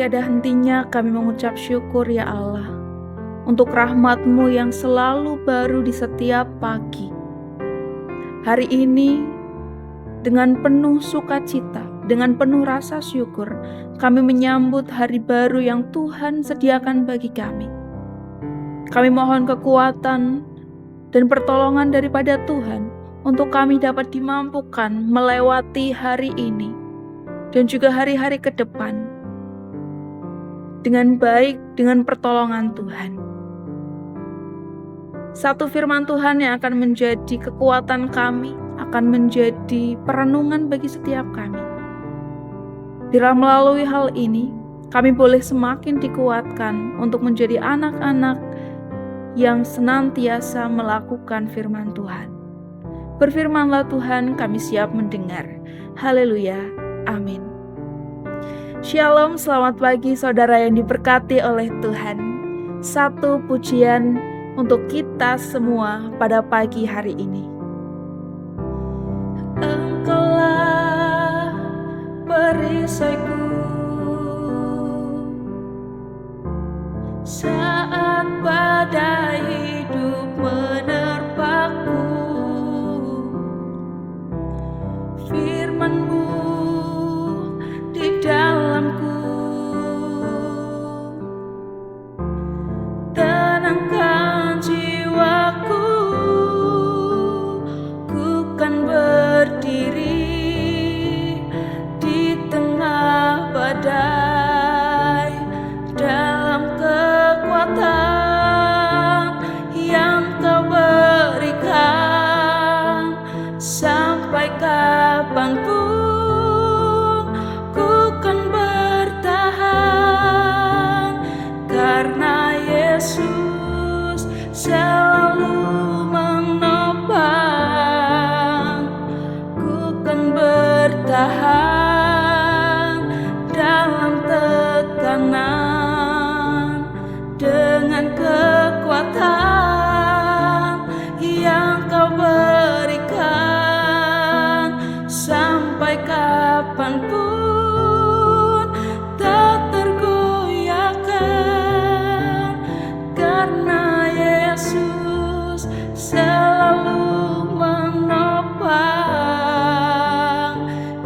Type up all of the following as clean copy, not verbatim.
tiada hentinya kami mengucap syukur ya Allah, untuk rahmat-Mu yang selalu baru di setiap pagi. Hari ini, dengan penuh sukacita, dengan penuh rasa syukur, kami menyambut hari baru yang Tuhan sediakan bagi kami. Kami mohon kekuatan dan pertolongan daripada Tuhan untuk kami dapat dimampukan melewati hari ini dan juga hari-hari ke depan dengan baik, dengan pertolongan Tuhan. Satu firman Tuhan yang akan menjadi kekuatan kami, akan menjadi perenungan bagi setiap kami. Bila melalui hal ini, kami boleh semakin dikuatkan untuk menjadi anak-anak yang senantiasa melakukan firman Tuhan. Berfirmanlah Tuhan, kami siap mendengar. Haleluya, amin. Shalom, selamat pagi saudara yang diberkati oleh Tuhan. Satu pujian untuk kita semua pada pagi hari ini. Engkaulah perisaiku saat badai hidup menerpaku. Firman-Mu di dalamku tenangkan jiwaku, ku kan berdiri di tengah badai dalam kekuatan yang Kau berikan. Sampai kapanpun ku kan bertahan, karena Yesus selalu menopang. Ku kan bertahan dalam tekanan dengan kekuatan yang Kau berikan. Sampai kapanpun tak tergoyahkan, karena Yesus selalu menopang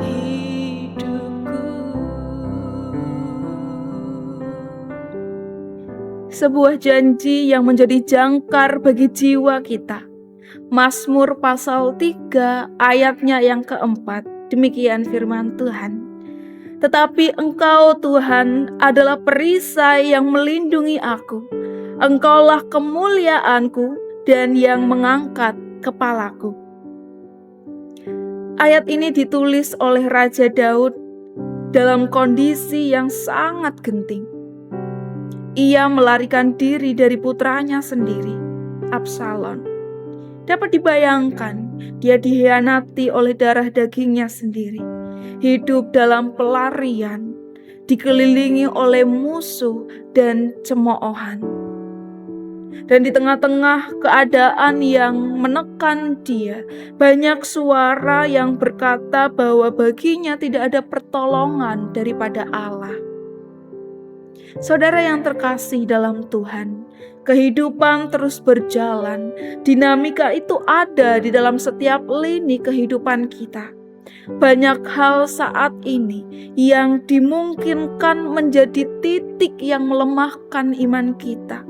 hidupku. Sebuah janji yang menjadi jangkar bagi jiwa kita. Mazmur pasal 3 ayatnya yang keempat, demikian firman Tuhan. Tetapi Engkau Tuhan adalah perisai yang melindungi aku. Engkaulah kemuliaanku dan yang mengangkat kepalaku. Ayat ini ditulis oleh Raja Daud dalam kondisi yang sangat genting. Ia melarikan diri dari putranya sendiri, Absalom. Dapat dibayangkan, dia dikhianati oleh darah dagingnya sendiri. Hidup dalam pelarian, dikelilingi oleh musuh dan cemoohan. Dan di tengah-tengah keadaan yang menekan dia, banyak suara yang berkata bahwa baginya tidak ada pertolongan daripada Allah. Saudara yang terkasih dalam Tuhan, kehidupan terus berjalan. Dinamika itu ada di dalam setiap lini kehidupan kita. Banyak hal saat ini yang dimungkinkan menjadi titik yang melemahkan iman kita.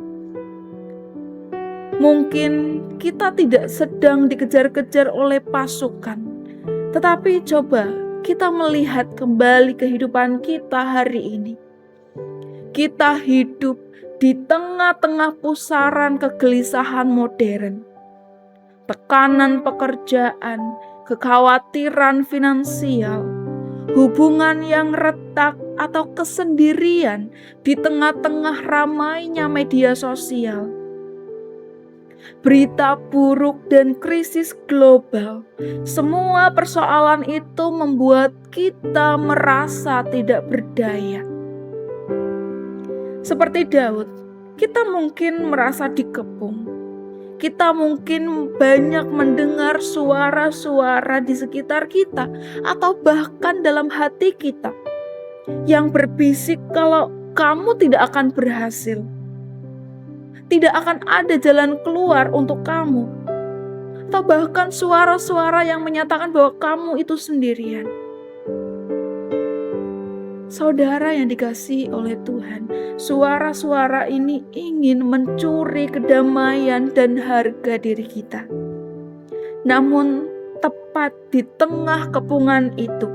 Mungkin kita tidak sedang dikejar-kejar oleh pasukan, tetapi coba kita melihat kembali kehidupan kita hari ini. Kita hidup di tengah-tengah pusaran kegelisahan modern, tekanan pekerjaan, kekhawatiran finansial, hubungan yang retak atau kesendirian di tengah-tengah ramainya media sosial. Berita buruk dan krisis global, semua persoalan itu membuat kita merasa tidak berdaya. Seperti Daud, kita mungkin merasa dikepung. Kita mungkin banyak mendengar suara-suara di sekitar kita atau bahkan dalam hati kita. yang berbisik kalau kamu tidak akan berhasil. Tidak akan ada jalan keluar untuk kamu. Atau bahkan suara-suara yang menyatakan bahwa kamu itu sendirian. Saudara yang dikasihi oleh Tuhan, suara-suara ini ingin mencuri kedamaian dan harga diri kita. Namun tepat di tengah kepungan itu,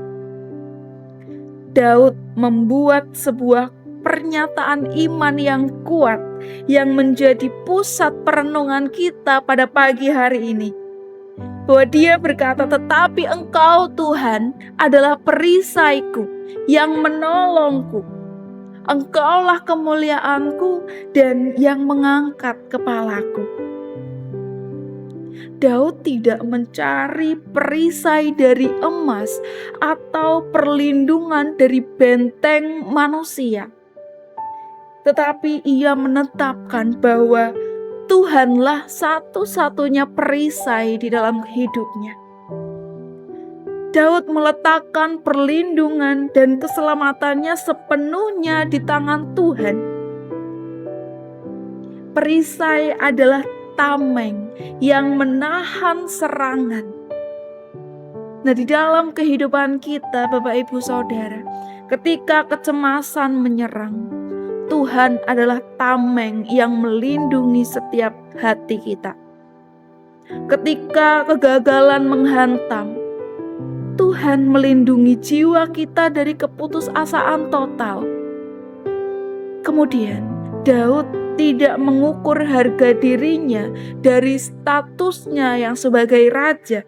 Daud membuat sebuah pernyataan iman yang kuat yang menjadi pusat perenungan kita pada pagi hari ini. Bahwa dia berkata, tetapi Engkau Tuhan adalah perisaiku yang menolongku. Engkaulah kemuliaanku dan yang mengangkat kepalaku. Daud tidak mencari perisai dari emas atau perlindungan dari benteng manusia. Tetapi ia menetapkan bahwa Tuhanlah satu-satunya perisai di dalam hidupnya. Daud meletakkan perlindungan dan keselamatannya sepenuhnya di tangan Tuhan. Perisai adalah tameng yang menahan serangan. Nah, di dalam kehidupan kita, Bapak Ibu Saudara, ketika kecemasan menyerang, Tuhan adalah tameng yang melindungi setiap hati kita. Ketika kegagalan menghantam, Tuhan melindungi jiwa kita dari keputusasaan total. Kemudian Daud tidak mengukur harga dirinya dari statusnya yang sebagai raja,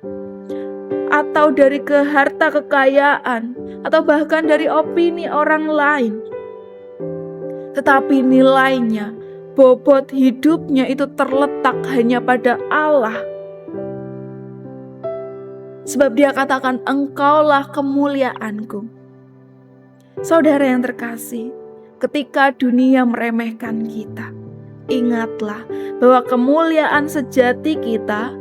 atau dari harta kekayaan, atau bahkan dari opini orang lain. Tetapi nilainya, bobot hidupnya itu terletak hanya pada Allah. Sebab dia katakan, Engkaulah kemuliaanku. Saudara yang terkasih, ketika dunia meremehkan kita, ingatlah bahwa kemuliaan sejati kita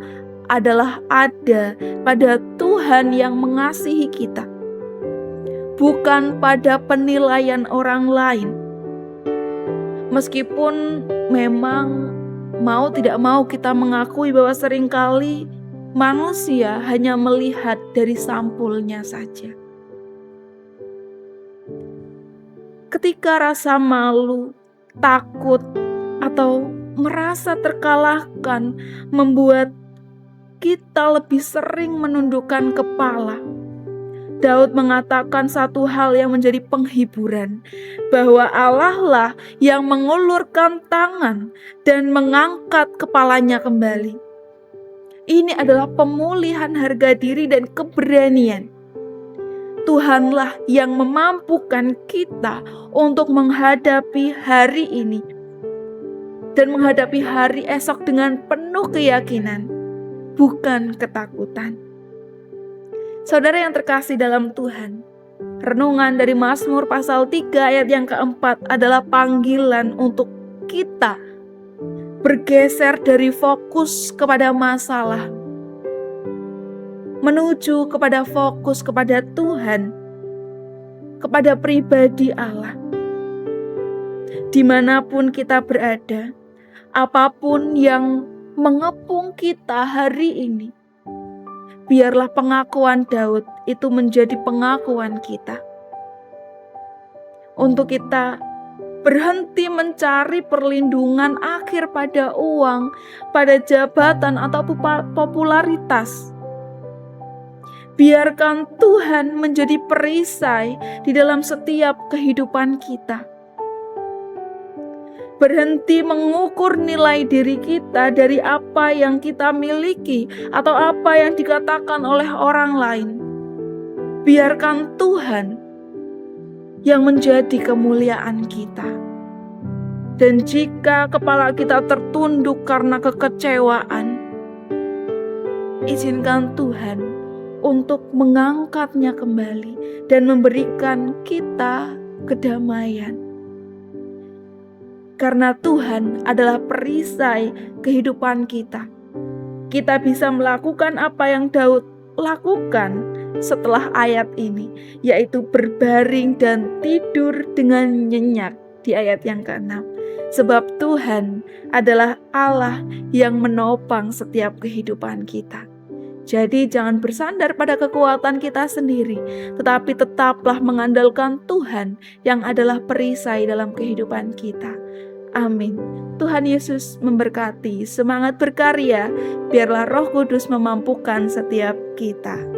adalah ada pada Tuhan yang mengasihi kita, bukan pada penilaian orang lain. Meskipun memang mau tidak mau kita mengakui bahwa seringkali manusia hanya melihat dari sampulnya saja. Ketika rasa malu, takut, atau merasa terkalahkan membuat kita lebih sering menundukkan kepala, Daud mengatakan satu hal yang menjadi penghiburan, bahwa Allah lah yang mengulurkan tangan dan mengangkat kepalanya kembali. Ini adalah pemulihan harga diri dan keberanian. Tuhanlah yang memampukan kita untuk menghadapi hari ini dan menghadapi hari esok dengan penuh keyakinan, bukan ketakutan. Saudara yang terkasih dalam Tuhan, renungan dari Mazmur pasal 3 ayat yang keempat adalah panggilan untuk kita bergeser dari fokus kepada masalah menuju kepada fokus kepada Tuhan, kepada pribadi Allah. Dimanapun kita berada, apapun yang mengepung kita hari ini, biarlah pengakuan Daud itu menjadi pengakuan kita. Untuk kita berhenti mencari perlindungan akhir pada uang, pada jabatan atau popularitas. Biarkan Tuhan menjadi perisai di dalam setiap kehidupan kita. Berhenti mengukur nilai diri kita dari apa yang kita miliki atau apa yang dikatakan oleh orang lain. Biarkan Tuhan yang menjadi kemuliaan kita. Dan jika kepala kita tertunduk karena kekecewaan, izinkan Tuhan untuk mengangkatnya kembali dan memberikan kita kedamaian. Karena Tuhan adalah perisai kehidupan kita. Kita bisa melakukan apa yang Daud lakukan setelah ayat ini, yaitu berbaring dan tidur dengan nyenyak di ayat yang ke-6. Sebab Tuhan adalah Allah yang menopang setiap kehidupan kita. Jadi jangan bersandar pada kekuatan kita sendiri, tetapi tetaplah mengandalkan Tuhan yang adalah perisai dalam kehidupan kita. Amin. Tuhan Yesus memberkati. Semangat berkarya, biarlah Roh Kudus memampukan setiap kita.